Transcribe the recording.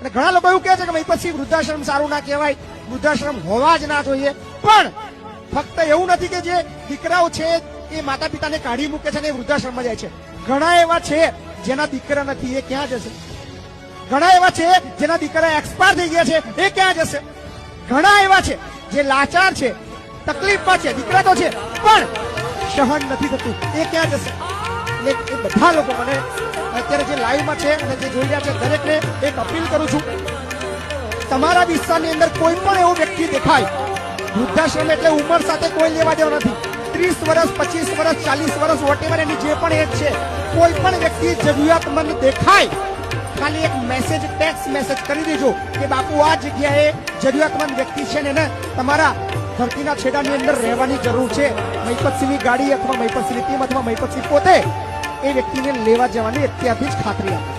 અને ઘણા લોકો એવું કહે છે કે ભાઈ પછી વૃદ્ધાશ્રમ સારું ના કહેવાય, વૃદ્ધાશ્રમ હોવા જ ના જોઈએ. પણ ફક્ત એવું નથી કે જે દીકરાઓ છે એ માતા પિતાને કાઢી મૂકે છે ને એ વૃદ્ધાશ્રમમાં જાય છે. ઘણા એવા છે જેના દીકરા નથી, એ ક્યાં જશે? ઘણા એવા છે જેના દીકરા એક્સપાયર થઈ ગયા છે, એ ક્યાં જશે? ઘણા એવા છે જે લાચાર છે, તકલીફમાં છે, દીકરા તો છે પણ સહન નથી થતું, એ ક્યાં જશે? એટલે એ બધા લોકો મને અત્યારે જે લાઈવમાં છે અને જે જોઈ રહ્યા છે દરેકને એક અપીલ કરું છું, તમારા વિસ્તારની અંદર કોઈ પણ એવો વ્યક્તિ દેખાય, વૃદ્ધાશ્રમ એટલે ઉંમર સાથે કોઈ લેવા દેવા નથી. 30 વર્ષ, 25 વર્ષ, 40 વર્ષ, વોટેવર એની જે પણ એજ છે, કોઈ પણ વ્યક્તિ જરૂરિયાતમંદ દેખાય, ખાલી એક મેસેજ, ટેક્સ્ટ મેસેજ કરી દેજો કે બાપુ આ જગ્યાએ જરૂરિયાતમંદ વ્યક્તિ છે ને એને તમારા ધરતીના છેડાની અંદર રહેવાની જરૂર છે. મહિપતસિંહની ગાડી અથવા મહિપતસિંહની ટીમ અથવા મહિપતસિંહ પોતે એ વ્યક્તિને લેવા જવાની અત્યારથી જ ખાતરી આપે.